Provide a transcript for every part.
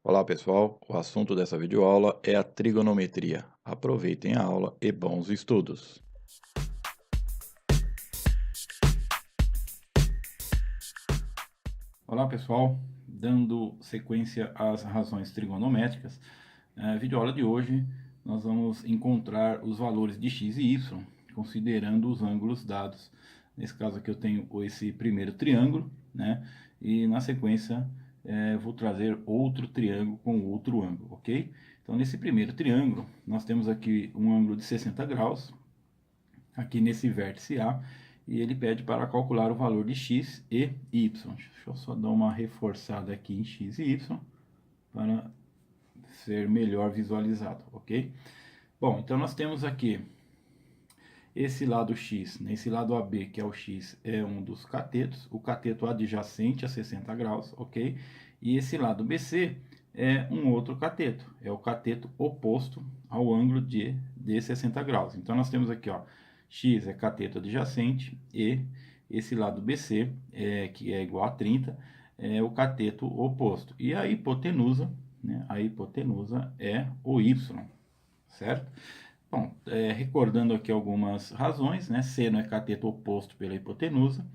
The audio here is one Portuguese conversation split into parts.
Olá pessoal, o assunto dessa videoaula é a trigonometria. Aproveitem a aula e bons estudos. Olá pessoal, dando sequência às razões trigonométricas, na videoaula de hoje nós vamos encontrar os valores de x e y, considerando os ângulos dados. Nesse caso aqui eu tenho esse primeiro triângulo, né? E na sequência vou trazer outro triângulo com outro ângulo, ok? Então nesse primeiro triângulo nós temos aqui um ângulo de 60 graus, aqui nesse vértice A, e ele pede para calcular o valor de x e y. Deixa eu só dar uma reforçada aqui em x e y, para ser melhor visualizado, ok? Bom, então nós temos aqui esse lado x, nesse lado AB, que é o x, é um dos catetos, o cateto adjacente a 60 graus, ok? E esse lado BC é um outro cateto, é o cateto oposto ao ângulo de 60 graus. Então nós temos aqui, ó, x é cateto adjacente e esse lado BC, que é igual a 30, é o cateto oposto. E a hipotenusa, né, a hipotenusa é o y, certo? Bom, recordando aqui algumas razões, né? Seno é cateto oposto pela hipotenusa,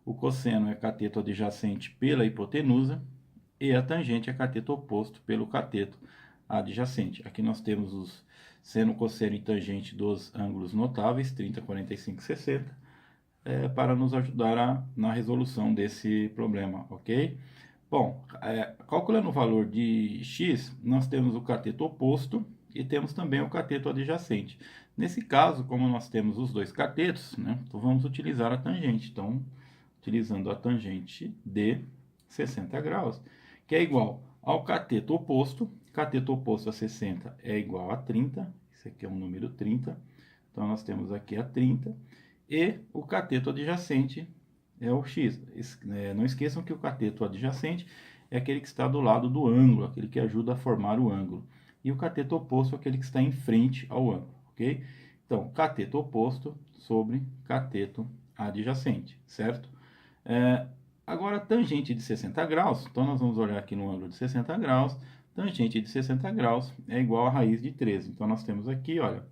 o cosseno é cateto adjacente pela hipotenusa e a tangente é cateto oposto pelo cateto adjacente. Aqui nós temos os seno, cosseno e tangente dos ângulos notáveis, 30, 45 e 60, para nos ajudar na resolução desse problema, ok? Bom, calculando o valor de x, nós temos o cateto oposto e temos também o cateto adjacente. Nesse caso, como nós temos os dois catetos, né, então vamos utilizar a tangente. Então, utilizando a tangente de 60 graus, que é igual ao cateto oposto a 60 é igual a 30, esse aqui é um número 30, então nós temos aqui a 30, e o cateto adjacente é o x. Não esqueçam que o cateto adjacente é aquele que está do lado do ângulo, aquele que ajuda a formar o ângulo. E o cateto oposto é aquele que está em frente ao ângulo, ok? Então, cateto oposto sobre cateto adjacente, certo? Agora, tangente de 60 graus, então nós vamos olhar aqui no ângulo de 60 graus, tangente de 60 graus é igual a raiz de 13. Então, nós temos aqui, olha,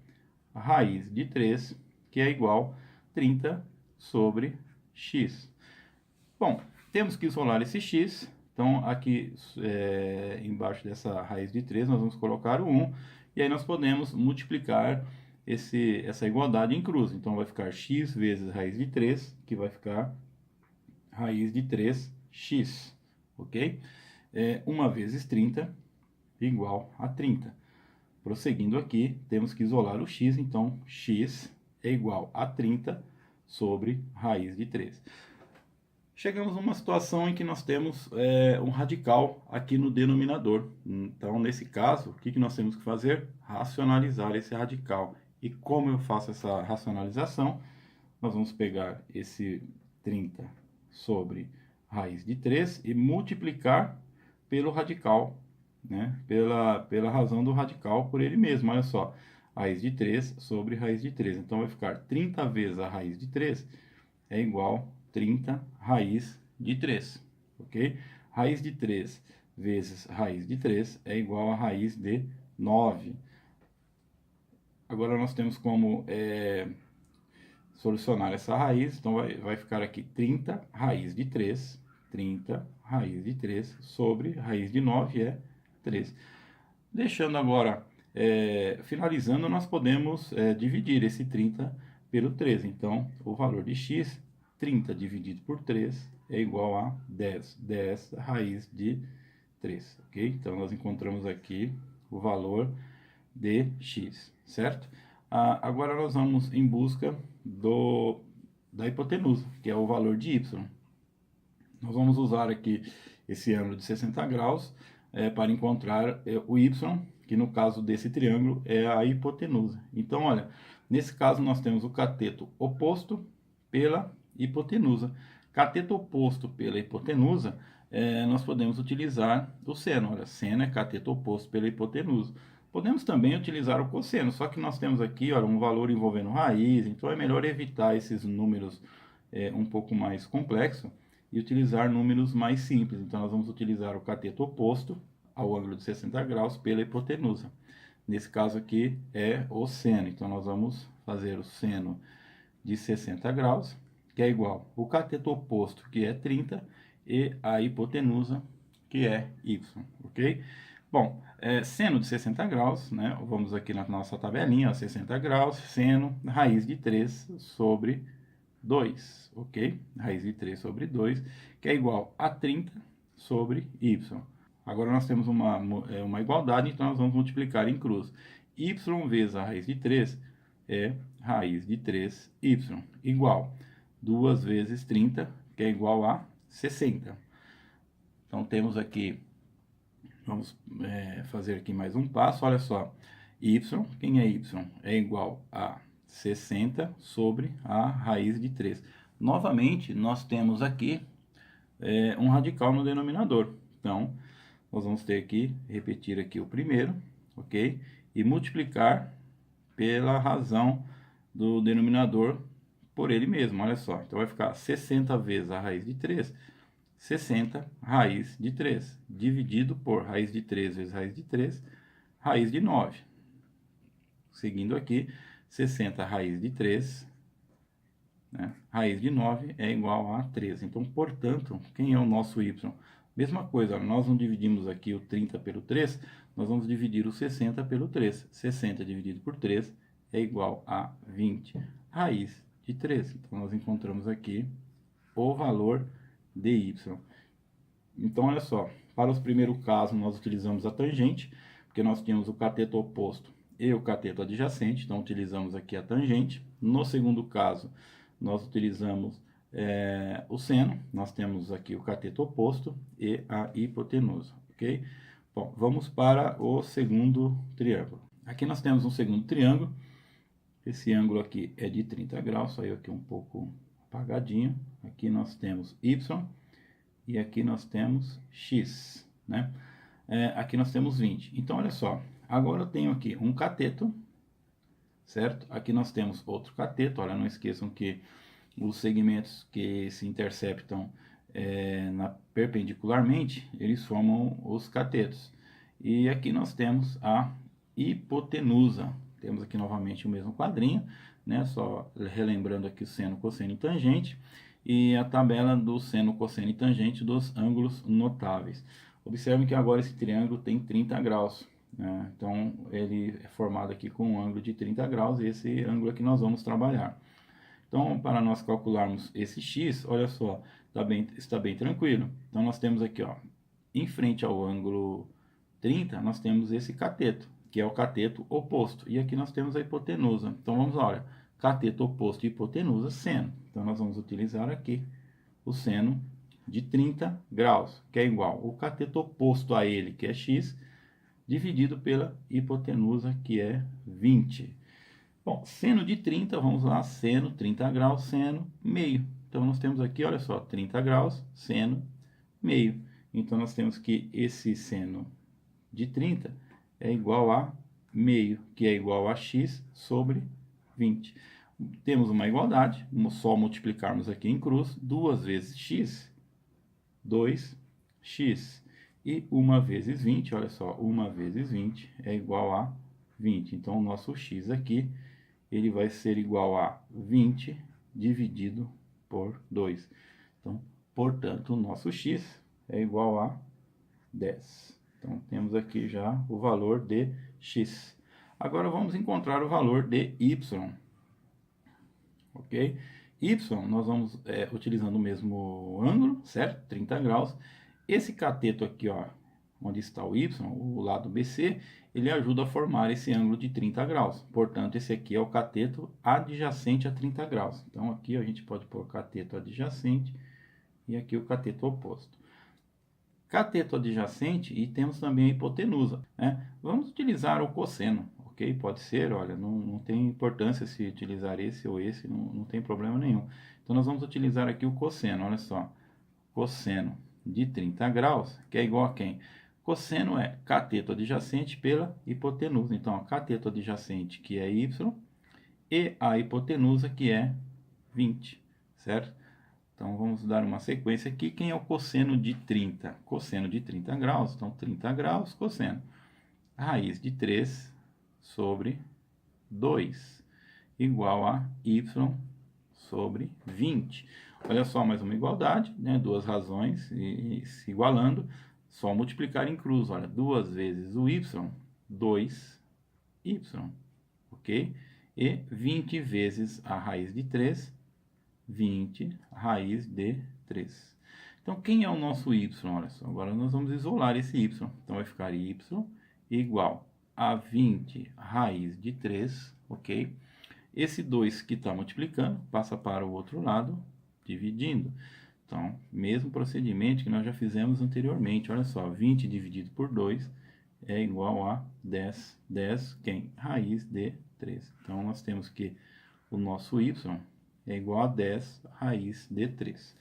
a raiz de 3, que é igual a 30 sobre x. Bom, temos que isolar esse x, então aqui embaixo dessa raiz de 3 nós vamos colocar o 1, e aí nós podemos multiplicar essa igualdade em cruz. Então vai ficar x vezes raiz de 3, que vai ficar raiz de 3x, ok? 1 vezes 30 igual a 30. Prosseguindo aqui, temos que isolar o x, então x é igual a 30 sobre raiz de 3. Chegamos numa situação em que nós temos um radical aqui no denominador. Então, nesse caso, o que nós temos que fazer? Racionalizar esse radical. E como eu faço essa racionalização? Nós vamos pegar esse 30 sobre raiz de 3 e multiplicar pelo radical, né? Pela razão do radical por ele mesmo. Olha só, raiz de 3 sobre raiz de 3. Então, vai ficar 30 vezes a raiz de 3 é igual a 30 raiz de 3, ok? Raiz de 3 vezes raiz de 3 é igual a raiz de 9. Agora, nós temos como solucionar essa raiz, então vai ficar aqui 30 raiz de 3, 30 raiz de 3 sobre raiz de 9 é 3. Deixando agora, finalizando, nós podemos dividir esse 30 pelo 3. Então, o valor de x, 30 dividido por 3, é igual a 10. 10 raiz de 3, ok? Então, nós encontramos aqui o valor de x, certo? Agora, nós vamos em busca da hipotenusa, que é o valor de y. Nós vamos usar aqui esse ângulo de 60 graus para encontrar o y, que no caso desse triângulo é a hipotenusa. Então, olha, nesse caso nós temos o cateto oposto pela hipotenusa. Cateto oposto pela hipotenusa, nós podemos utilizar o seno. Olha, seno é cateto oposto pela hipotenusa. Podemos também utilizar o cosseno, só que nós temos aqui, olha, um valor envolvendo raiz, então é melhor evitar esses números um pouco mais complexos e utilizar números mais simples. Então, nós vamos utilizar o cateto oposto ao ângulo de 60 graus pela hipotenusa. Nesse caso aqui é o seno, então nós vamos fazer o seno de 60 graus, que é igual o cateto oposto, que é 30, e a hipotenusa, que é y, ok? Bom, seno de 60 graus, né? Vamos aqui na nossa tabelinha, ó, 60 graus, seno, raiz de 3 sobre 2, ok? Raiz de 3 sobre 2, que é igual a 30 sobre y. Agora nós temos uma igualdade, então nós vamos multiplicar em cruz. Y vezes a raiz de 3 é raiz de 3y, igual 2 vezes 30, que é igual a 60. Então temos aqui, vamos fazer aqui mais um passo, olha só. Y, quem é y? É igual a 60 sobre a raiz de 3. Novamente, nós temos aqui um radical no denominador. Então, nós vamos ter que repetir aqui o primeiro, ok? E multiplicar pela razão do denominador por ele mesmo, olha só. Então, vai ficar 60 vezes a raiz de 3, 60 raiz de 3, dividido por raiz de 3 vezes raiz de 3, raiz de 9. Seguindo aqui, 60 raiz de 3, né? Raiz de 9 é igual a 13. Então, portanto, quem é o nosso y? Mesma coisa, nós não dividimos aqui o 30 pelo 3, nós vamos dividir o 60 pelo 3. 60 dividido por 3 é igual a 20 raiz de 3. Então, nós encontramos aqui o valor de y. Então, olha só, para os primeiros casos, nós utilizamos a tangente, porque nós tínhamos o cateto oposto e o cateto adjacente, então utilizamos aqui a tangente. No segundo caso, nós utilizamos o seno, nós temos aqui o cateto oposto e a hipotenusa, ok? Bom, vamos para o segundo triângulo. Aqui nós temos um segundo triângulo, esse ângulo aqui é de 30 graus, saiu aqui um pouco apagadinho. Aqui nós temos y e aqui nós temos x, né? Aqui nós temos 20. Então, olha só, agora eu tenho aqui um cateto, certo? Aqui nós temos outro cateto, olha, não esqueçam que os segmentos que se interceptam perpendicularmente, eles formam os catetos. E aqui nós temos a hipotenusa. Temos aqui novamente o mesmo quadrinho, né? Só relembrando aqui o seno, cosseno e tangente. E a tabela do seno, cosseno e tangente dos ângulos notáveis. Observe que agora esse triângulo tem 30 graus. Né? Então, ele é formado aqui com um ângulo de 30 graus. E esse ângulo aqui nós vamos trabalhar. Então, para nós calcularmos esse x, olha só, está bem tranquilo. Então, nós temos aqui, ó, em frente ao ângulo 30, nós temos esse cateto, que é o cateto oposto. E aqui nós temos a hipotenusa. Então, vamos lá, olha, cateto oposto e hipotenusa, seno. Então, nós vamos utilizar aqui o seno de 30 graus, que é igual o cateto oposto a ele, que é x, dividido pela hipotenusa, que é 20. Bom, seno de 30, vamos lá, seno, 30 graus, seno, meio. Então, nós temos aqui, olha só, 30 graus, seno, meio. Então, nós temos que esse seno de 30 é igual a meio, que é igual a x sobre 20. Temos uma igualdade, só multiplicarmos aqui em cruz, 2 vezes x, 2x. E 1 vezes 20, olha só, 1 vezes 20 é igual a 20. Então, o nosso x aqui, ele vai ser igual a 20 dividido por 2. Então, portanto, o nosso x é igual a 10. Então, temos aqui já o valor de x. Agora, vamos encontrar o valor de y. Ok? Y, nós vamos utilizando o mesmo ângulo, certo? 30 graus. Esse cateto aqui, ó, onde está o y, o lado BC, ele ajuda a formar esse ângulo de 30 graus. Portanto, esse aqui é o cateto adjacente a 30 graus. Então, aqui a gente pode pôr cateto adjacente e aqui o cateto oposto. Cateto adjacente e temos também a hipotenusa, né? Vamos utilizar o cosseno, ok? Pode ser, olha, não tem importância se utilizar esse ou esse, não tem problema nenhum. Então, nós vamos utilizar aqui o cosseno, olha só. Cosseno de 30 graus, que é igual a quem? Cosseno é cateto adjacente pela hipotenusa. Então, a cateto adjacente, que é y, e a hipotenusa, que é 20, certo? Então, vamos dar uma sequência aqui. Quem é o cosseno de 30? Cosseno de 30 graus. Então, 30 graus, cosseno. Raiz de 3 sobre 2, igual a y sobre 20. Olha só, mais uma igualdade, né? Duas razões e se igualando. Só multiplicar em cruz. Olha, 2 vezes o y, 2y. Ok? E 20 vezes a raiz de 3, 20 raiz de 3. Então, quem é o nosso y? Olha só, agora nós vamos isolar esse y. Então, vai ficar y igual a 20 raiz de 3, ok? Esse 2 que está multiplicando passa para o outro lado, dividindo. Então, mesmo procedimento que nós já fizemos anteriormente. Olha só, 20 dividido por 2 é igual a 10. 10, quem? Raiz de 3. Então, nós temos que o nosso y é igual a 10 raiz de 3.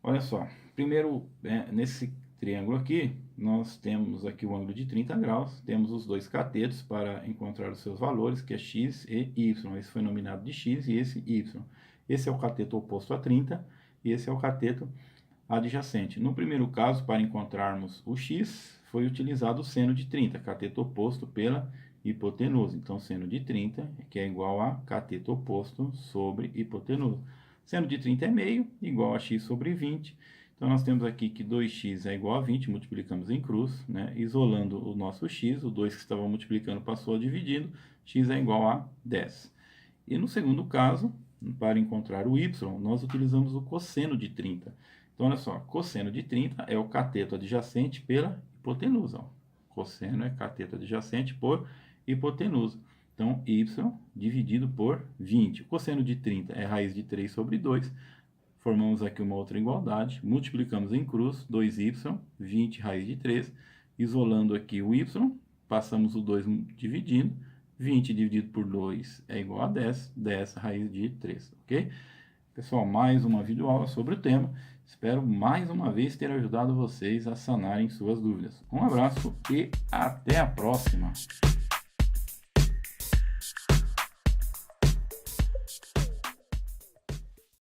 Olha só, primeiro, nesse triângulo aqui, nós temos aqui o ângulo de 30 graus, temos os dois catetos para encontrar os seus valores, que é x e y. Esse foi nominado de x e esse y. Esse é o cateto oposto a 30 e esse é o cateto adjacente. No primeiro caso, para encontrarmos o x, foi utilizado o seno de 30, cateto oposto pela hipotenusa. Então, seno de 30, que é igual a cateto oposto sobre hipotenusa. Seno de 30 é meio, igual a x sobre 20. Então, nós temos aqui que 2x é igual a 20, multiplicamos em cruz, né? Isolando o nosso x, o 2 que estava multiplicando passou a dividindo, x é igual a 10. E no segundo caso, para encontrar o y, nós utilizamos o cosseno de 30. Então, olha só, cosseno de 30 é o cateto adjacente pela hipotenusa. Ó. Cosseno é cateto adjacente por hipotenusa. Então, y dividido por 20. O cosseno de 30 é raiz de 3 sobre 2. Formamos aqui uma outra igualdade. Multiplicamos em cruz, 2y, 20 raiz de 3. Isolando aqui o y, passamos o 2 dividindo. 20 dividido por 2 é igual a 10. 10 raiz de 3, ok? Pessoal, mais uma videoaula sobre o tema. Espero mais uma vez ter ajudado vocês a sanarem suas dúvidas. Um abraço e até a próxima!